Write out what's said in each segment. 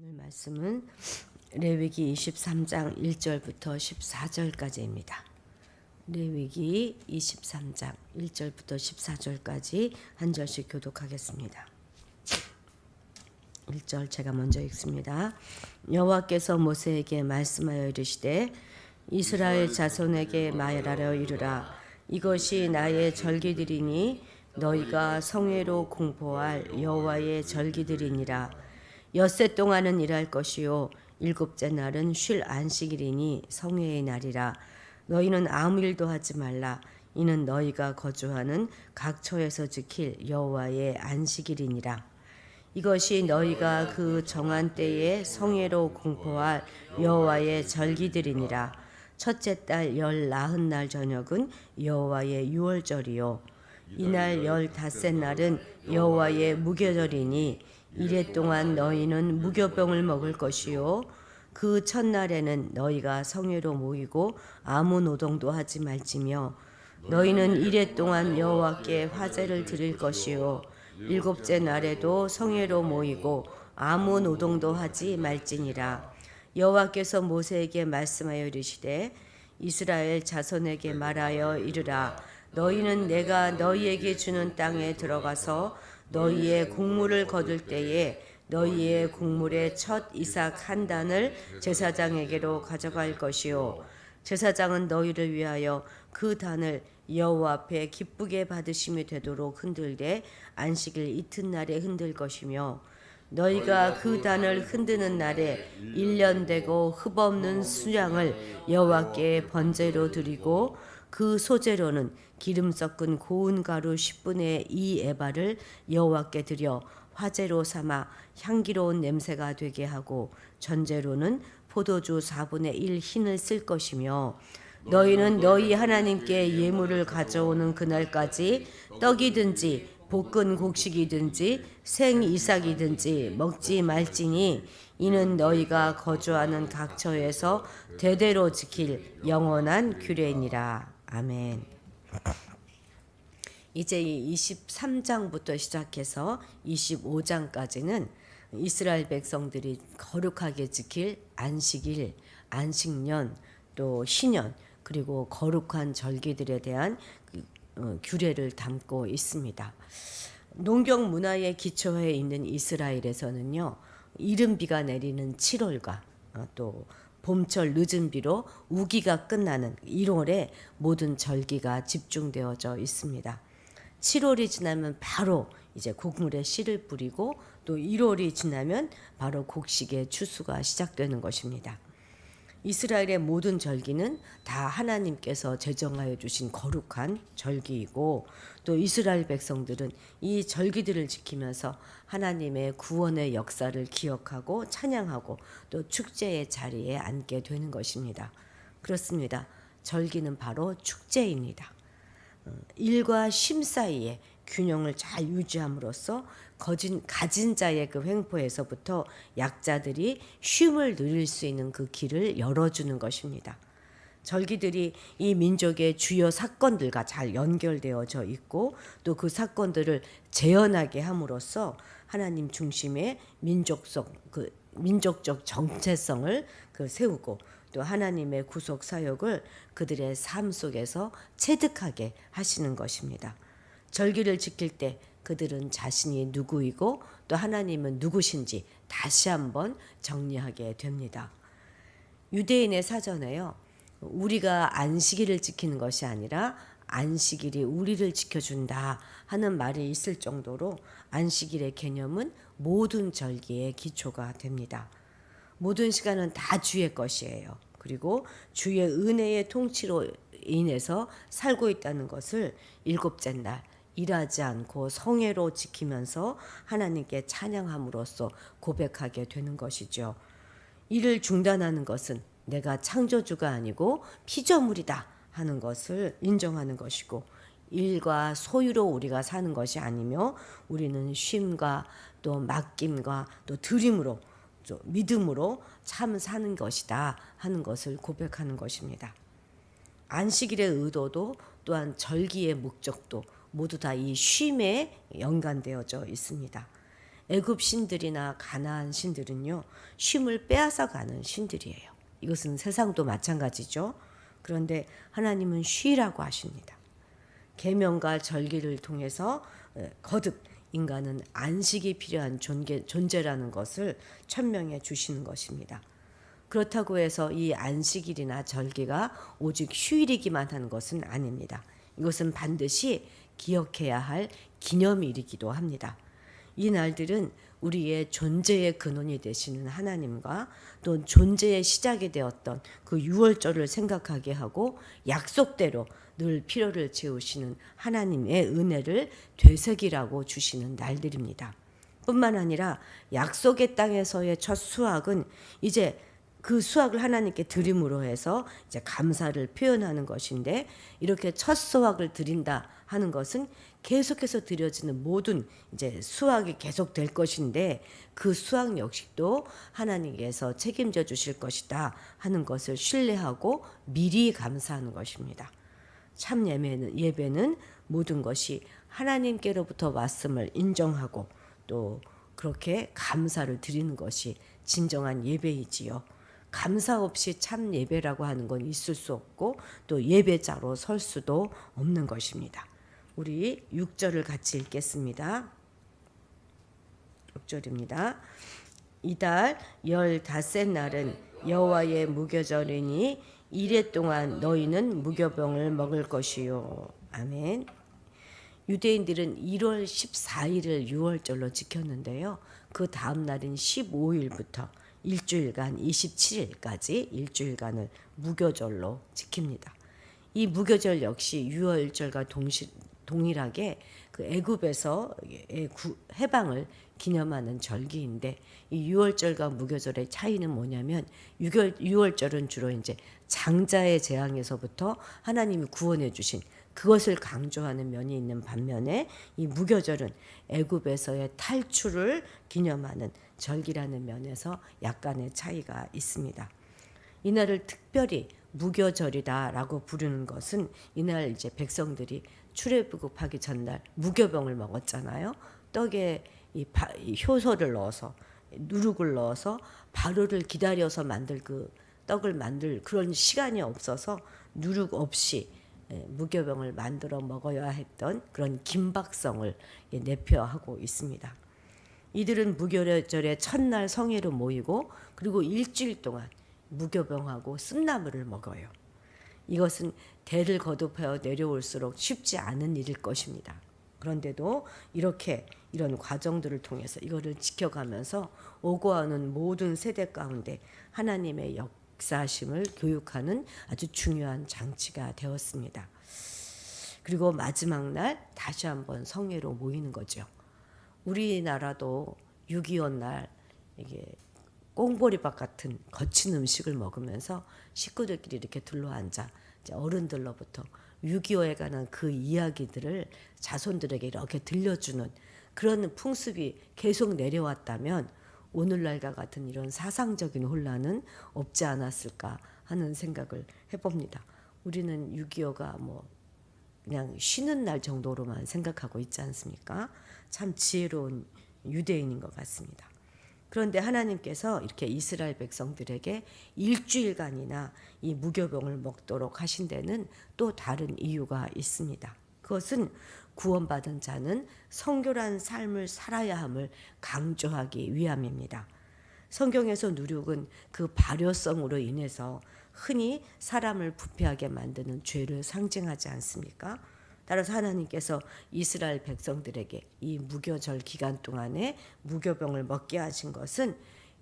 오늘 말씀은 레위기 23장 1절부터 14절까지입니다. 레위기 23장 1절부터 14절까지 한 절씩 교독하겠습니다. 1절 제가 먼저 읽습니다. 여호와께서 모세에게 말씀하여 이르시되 이스라엘 자손에게 말하여 이르라. 이것이 나의 절기들이니 너희가 성회로 공포할 여호와의 절기들이니라. 엿새 동안은 일할 것이요 일곱째 날은 쉴 안식일이니 성회의 날이라. 너희는 아무 일도 하지 말라. 이는 너희가 거주하는 각 처에서 지킬 여호와의 안식일이니라. 이것이 너희가 그 정한 때에 성회로 공포할 여호와의 절기들이니라. 첫째 달 열 나흔 날 저녁은 여호와의 유월절이요 이날 열 닷새 날은 여호와의 무교절이니 이래 동안 너희는 무교병을 먹을 것이요 그 첫날에는 너희가 성회로 모이고 아무 노동도 하지 말지며 너희는 이래 동안 여호와께 화제를 드릴 것이요 일곱째 날에도 성회로 모이고 아무 노동도 하지 말지니라. 여호와께서 모세에게 말씀하여 이르시되 이스라엘 자손에게 말하여 이르라. 너희는 내가 너희에게 주는 땅에 들어가서 너희의 곡물을 거둘 때에 너희의 곡물의 첫 이삭 한 단을 제사장에게로 가져갈 것이요 제사장은 너희를 위하여 그 단을 여호와 앞에 기쁘게 받으심이 되도록 흔들되 안식일 이튿날에 흔들 것이며 너희가 그 단을 흔드는 날에 1년 되고 흠없는 수양을 여호와께 번제로 드리고 그 소제로는 기름 섞은 고운 가루 10분의 2 에바를 여호와께 드려 화제로 삼아 향기로운 냄새가 되게 하고 전제로는 포도주 4분의 1 흰을 쓸 것이며 너희는 너희 하나님께 예물을 가져오는 그날까지 떡이든지 볶은 곡식이든지 생 이삭이든지 먹지 말지니 이는 너희가 거주하는 각 처에서 대대로 지킬 영원한 규례니라. 아멘. 이제 23장부터 시작해서 25장까지는 이스라엘 백성들이 거룩하게 지킬 안식일, 안식년, 또 신년, 그리고 거룩한 절기들에 대한 규례를 담고 있습니다. 농경 문화에 기초해 있는 이스라엘에서는요, 이른 비가 내리는 7월과 또 봄철 늦은 비로 우기가 끝나는 1월에 모든 절기가 집중되어져 있습니다. 7월이 지나면 바로 이제 곡물에 씨를 뿌리고 또 1월이 지나면 바로 곡식의 추수가 시작되는 것입니다. 이스라엘의 모든 절기는 다 하나님께서 제정하여 주신 거룩한 절기이고 또 이스라엘 백성들은 이 절기들을 지키면서 하나님의 구원의 역사를 기억하고 찬양하고 또 축제의 자리에 앉게 되는 것입니다. 그렇습니다. 절기는 바로 축제입니다. 일과 쉼 사이에 균형을 잘 유지함으로써 가진 자의 그 횡포에서부터 약자들이 쉼을 누릴 수 있는 그 길을 열어주는 것입니다. 절기들이 이 민족의 주요 사건들과 잘 연결되어져 있고 또 그 사건들을 재현하게 함으로써 하나님 중심의 민족적 정체성을 세우고 또 하나님의 구속 사역을 그들의 삶 속에서 체득하게 하시는 것입니다. 절기를 지킬 때 그들은 자신이 누구이고 또 하나님은 누구신지 다시 한번 정리하게 됩니다. 유대인의 사전에요, 우리가 안식일을 지키는 것이 아니라 안식일이 우리를 지켜준다 하는 말이 있을 정도로 안식일의 개념은 모든 절기의 기초가 됩니다. 모든 시간은 다 주의 것이에요. 그리고 주의 은혜의 통치로 인해서 살고 있다는 것을 일곱째 날 일하지 않고 성회로 지키면서 하나님께 찬양함으로써 고백하게 되는 것이죠. 일을 중단하는 것은 내가 창조주가 아니고 피조물이다 하는 것을 인정하는 것이고 일과 소유로 우리가 사는 것이 아니며 우리는 쉼과 또 맡김과 또 드림으로 믿음으로 참 사는 것이다 하는 것을 고백하는 것입니다. 안식일의 의도도 또한 절기의 목적도 모두 다 이 쉼에 연관되어져 있습니다. 애굽 신들이나 가나안 신들은요, 쉼을 빼앗아 가는 신들이에요. 이것은 세상도 마찬가지죠. 그런데 하나님은 쉬라고 하십니다. 계명과 절기를 통해서 거듭 인간은 안식이 필요한 존재라는 것을 천명해 주시는 것입니다. 그렇다고 해서 이 안식일이나 절기가 오직 휴일이기만 한 것은 아닙니다. 이것은 반드시 기억해야 할 기념일이기도 합니다. 이 날들은 우리의 존재의 근원이 되시는 하나님과 또 존재의 시작이 되었던 그 유월절을 생각하게 하고 약속대로 늘 필요를 채우시는 하나님의 은혜를 되새기라고 주시는 날들입니다. 뿐만 아니라 약속의 땅에서의 첫 수확은 이제 그 수확을 하나님께 드림으로 해서 이제 감사를 표현하는 것인데, 이렇게 첫 수확을 드린다 하는 것은 계속해서 드려지는 모든 이제 수확이 계속될 것인데, 그 수확 역시도 하나님께서 책임져 주실 것이다 하는 것을 신뢰하고 미리 감사하는 것입니다. 참 예배는 모든 것이 하나님께로부터 왔음을 인정하고 또 그렇게 감사를 드리는 것이 진정한 예배이지요. 감사 없이 참 예배라고 하는 건 있을 수 없고 또 예배자로 설 수도 없는 것입니다. 우리 6절을 같이 읽겠습니다. 6절입니다. 이달 15날은 여호와의 무교절이니 이래 동안 너희는 무교병을 먹을 것이요. 아멘. 유대인들은 1월 14일을 유월절로 지켰는데요. 그 다음 날인 15일부터 일주일간 27일까지 일주일간을 무교절로 지킵니다. 이 무교절 역시 유월절과 동일하게 그 애굽에서 해방을 기념하는 절기인데, 이 유월절과 무교절의 차이는 뭐냐면, 유월절은 주로 이제 장자의 재앙에서부터 하나님이 구원해 주신 그것을 강조하는 면이 있는 반면에, 이 무교절은 애굽에서의 탈출을 기념하는 절기라는 면에서 약간의 차이가 있습니다. 이날을 특별히 무교절이다라고 부르는 것은, 이날 이제 백성들이 출애굽하기 전날 무교병을 먹었잖아요. 떡에 이 효소를 넣어서 누룩을 넣어서 바로를 기다려서 만들 그 떡을 만들 그런 시간이 없어서 누룩 없이 무교병을 만들어 먹어야 했던 그런 긴박성을 내표하고 있습니다. 이들은 무교절의 첫날 성회로 모이고 그리고 일주일 동안 무교병하고 쓴나물을 먹어요. 이것은 대를 거듭하여 내려올수록 쉽지 않은 일일 것입니다. 그런데도 이런 과정들을 통해서 이거를 지켜가면서 오고하는 모든 세대 가운데 하나님의 역사심을 교육하는 아주 중요한 장치가 되었습니다. 그리고 마지막 날 다시 한번 성회로 모이는 거죠. 우리나라도 6.25 날 이게 꽁보리밥 같은 거친 음식을 먹으면서 식구들끼리 이렇게 둘러앉아 어른들로부터 6.25에 관한 그 이야기들을 자손들에게 이렇게 들려주는 그런 풍습이 계속 내려왔다면 오늘날과 같은 이런 사상적인 혼란은 없지 않았을까 하는 생각을 해봅니다. 우리는 6.25가 뭐 그냥 쉬는 날 정도로만 생각하고 있지 않습니까? 참 지혜로운 유대인인 것 같습니다. 그런데 하나님께서 이렇게 이스라엘 백성들에게 일주일간이나 이 무교병을 먹도록 하신 데는 또 다른 이유가 있습니다. 그것은 구원받은 자는 성결한 삶을 살아야 함을 강조하기 위함입니다. 성경에서 누룩은 그 발효성으로 인해서 흔히 사람을 부패하게 만드는 죄를 상징하지 않습니까? 따라서 하나님께서 이스라엘 백성들에게 이 무교절 기간 동안에 무교병을 먹게 하신 것은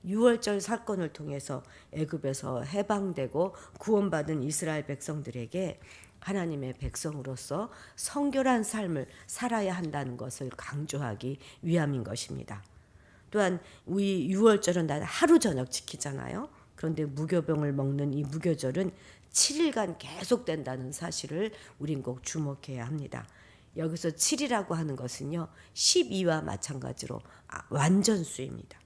유월절 사건을 통해서 애굽에서 해방되고 구원받은 이스라엘 백성들에게 하나님의 백성으로서 성결한 삶을 살아야 한다는 것을 강조하기 위함인 것입니다. 또한 우리 유월절은 날 하루 저녁 지키잖아요. 그런데 무교병을 먹는 이 무교절은 7일간 계속된다는 사실을 우린 꼭 주목해야 합니다. 여기서 7이라고 하는 것은요, 12와 마찬가지로 완전수입니다.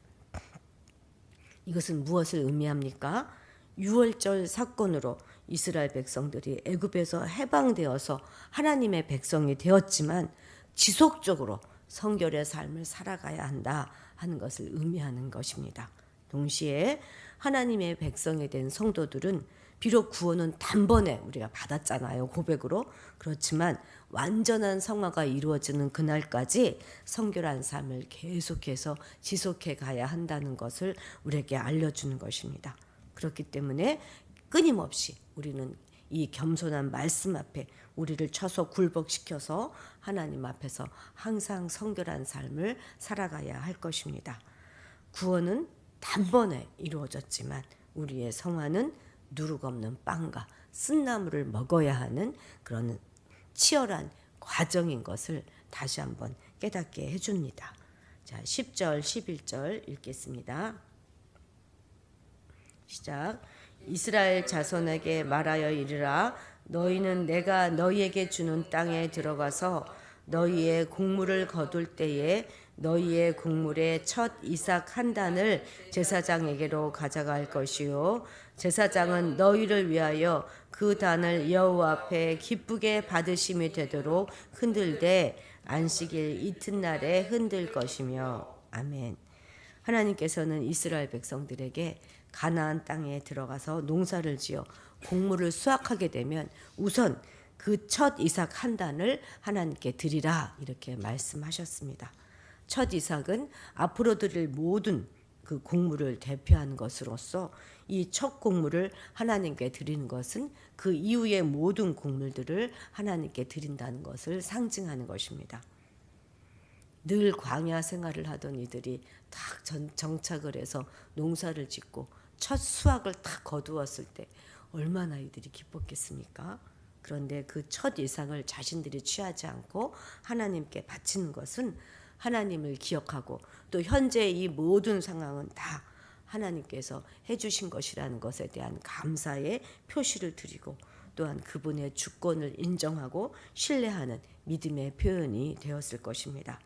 이것은 무엇을 의미합니까? 유월절 사건으로 이스라엘 백성들이 애굽에서 해방되어서 하나님의 백성이 되었지만 지속적으로 성결의 삶을 살아가야 한다 하는 것을 의미하는 것입니다. 동시에 하나님의 백성이 된 성도들은 비록 구원은 단번에 우리가 받았잖아요. 고백으로. 그렇지만 완전한 성화가 이루어지는 그날까지 성결한 삶을 계속해서 지속해 가야 한다는 것을 우리에게 알려주는 것입니다. 그렇기 때문에 끊임없이 우리는 이 겸손한 말씀 앞에 우리를 쳐서 굴복시켜서 하나님 앞에서 항상 성결한 삶을 살아가야 할 것입니다. 구원은 단번에 이루어졌지만 우리의 성화는 누룩 없는 빵과 쓴나물을 먹어야 하는 그런 치열한 과정인 것을 다시 한번 깨닫게 해줍니다. 자, 10절, 11절 읽겠습니다. 시작. 이스라엘 자손에게 말하여 이르라. 너희는 내가 너희에게 주는 땅에 들어가서 너희의 곡물을 거둘 때에 너희의 곡물의 첫 이삭 한 단을 제사장에게로 가져갈 것이요 제사장은 너희를 위하여 그 단을 여호와 앞에 기쁘게 받으심이 되도록 흔들되 안식일 이튿날에 흔들 것이며. 아멘. 하나님께서는 이스라엘 백성들에게 가나안 땅에 들어가서 농사를 지어 곡물을 수확하게 되면 우선 그 첫 이삭 한 단을 하나님께 드리라 이렇게 말씀하셨습니다. 첫 이삭은 앞으로 드릴 모든 그 곡물을 대표하는 것으로서 이 첫 곡물을 하나님께 드리는 것은 그 이후의 모든 곡물들을 하나님께 드린다는 것을 상징하는 것입니다. 늘 광야 생활을 하던 이들이 딱 정착을 해서 농사를 짓고 첫 수확을 딱 거두었을 때 얼마나 이들이 기뻤겠습니까? 그런데 그 첫 이삭을 자신들이 취하지 않고 하나님께 바치는 것은 하나님을 기억하고 또 현재 이 모든 상황은 다 하나님께서 해주신 것이라는 것에 대한 감사의 표시를 드리고 또한 그분의 주권을 인정하고 신뢰하는 믿음의 표현이 되었을 것입니다.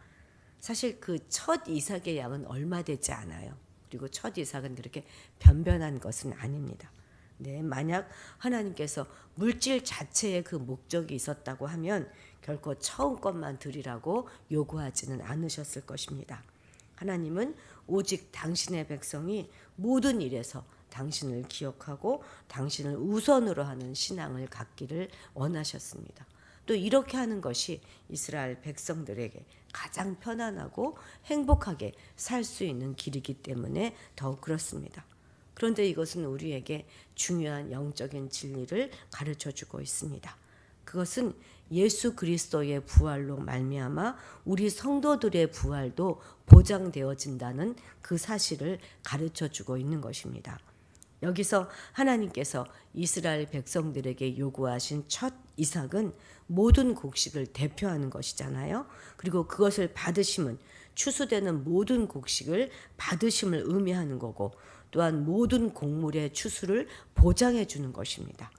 사실 그 첫 이삭의 양은 얼마 되지 않아요. 그리고 첫 이삭은 그렇게 변변한 것은 아닙니다. 네, 만약 하나님께서 물질 자체에 그 목적이 있었다고 하면 결코 처음 것만 드리라고 요구하지는 않으셨을 것입니다. 하나님은 오직 당신의 백성이 모든 일에서 당신을 기억하고 당신을 우선으로 하는 신앙을 갖기를 원하셨습니다. 또 이렇게 하는 것이 이스라엘 백성들에게 가장 편안하고 행복하게 살 수 있는 길이기 때문에 더욱 그렇습니다. 그런데 이것은 우리에게 중요한 영적인 진리를 가르쳐주고 있습니다. 그것은 예수 그리스도의 부활로 말미암아 우리 성도들의 부활도 보장되어진다는 그 사실을 가르쳐주고 있는 것입니다. 여기서 하나님께서 이스라엘 백성들에게 요구하신 첫 이삭은 모든 곡식을 대표하는 것이잖아요. 그리고 그것을 받으심은 추수되는 모든 곡식을 받으심을 의미하는 거고 또한 모든 곡물의 추수를 보장해 주는 것입니다.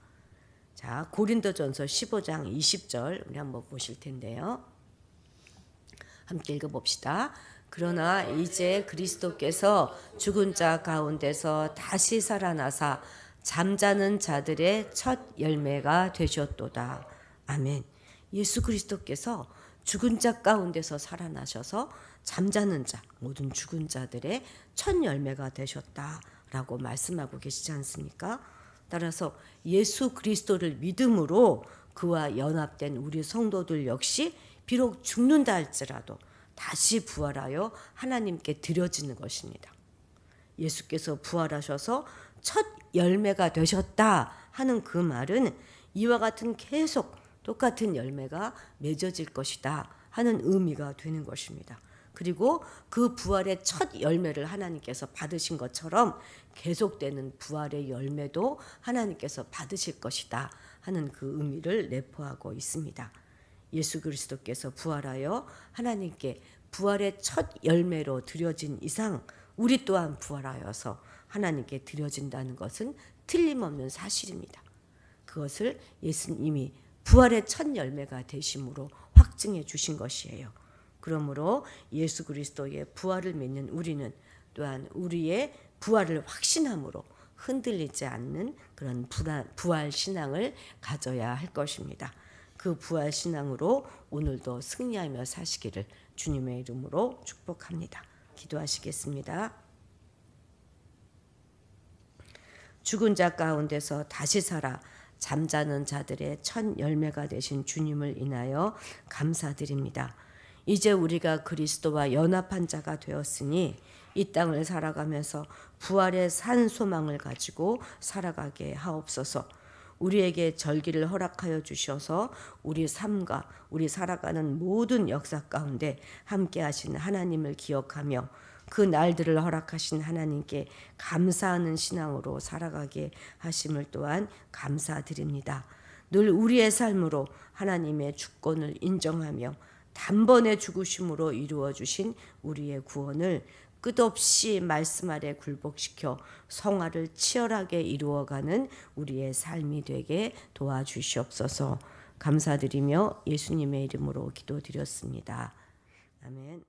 자, 고린도전서 15장 20절 우리 한번 보실 텐데요. 함께 읽어봅시다. 그러나 이제 그리스도께서 죽은 자 가운데서 다시 살아나사 잠자는 자들의 첫 열매가 되셨도다. 아멘. 예수 그리스도께서 죽은 자 가운데서 살아나셔서 잠자는 자, 모든 죽은 자들의 첫 열매가 되셨다라고 말씀하고 계시지 않습니까? 따라서 예수 그리스도를 믿음으로 그와 연합된 우리 성도들 역시 비록 죽는다 할지라도 다시 부활하여 하나님께 드려지는 것입니다. 예수께서 부활하셔서 첫 열매가 되셨다 하는 그 말은 이와 같은 계속 똑같은 열매가 맺어질 것이다 하는 의미가 되는 것입니다. 그리고 그 부활의 첫 열매를 하나님께서 받으신 것처럼 계속되는 부활의 열매도 하나님께서 받으실 것이다 하는 그 의미를 내포하고 있습니다. 예수 그리스도께서 부활하여 하나님께 부활의 첫 열매로 드려진 이상 우리 또한 부활하여서 하나님께 드려진다는 것은 틀림없는 사실입니다. 그것을 예수님이 부활의 첫 열매가 되심으로 확증해 주신 것이에요. 그러므로 예수 그리스도의 부활을 믿는 우리는 또한 우리의 부활을 확신함으로 흔들리지 않는 그런 부활 신앙을 가져야 할 것입니다. 그 부활 신앙으로 오늘도 승리하며 사시기를 주님의 이름으로 축복합니다. 기도하시겠습니다. 죽은 자 가운데서 다시 살아 잠자는 자들의 첫 열매가 되신 주님을 인하여 감사드립니다. 이제 우리가 그리스도와 연합한 자가 되었으니 이 땅을 살아가면서 부활의 산 소망을 가지고 살아가게 하옵소서. 우리에게 절기를 허락하여 주셔서 우리 삶과 우리 살아가는 모든 역사 가운데 함께 하신 하나님을 기억하며 그 날들을 허락하신 하나님께 감사하는 신앙으로 살아가게 하심을 또한 감사드립니다. 늘 우리의 삶으로 하나님의 주권을 인정하며 단번에 죽으심으로 이루어 주신 우리의 구원을 끝없이 말씀 아래 굴복시켜 성화를 치열하게 이루어가는 우리의 삶이 되게 도와주시옵소서. 감사드리며 예수님의 이름으로 기도드렸습니다. 아멘.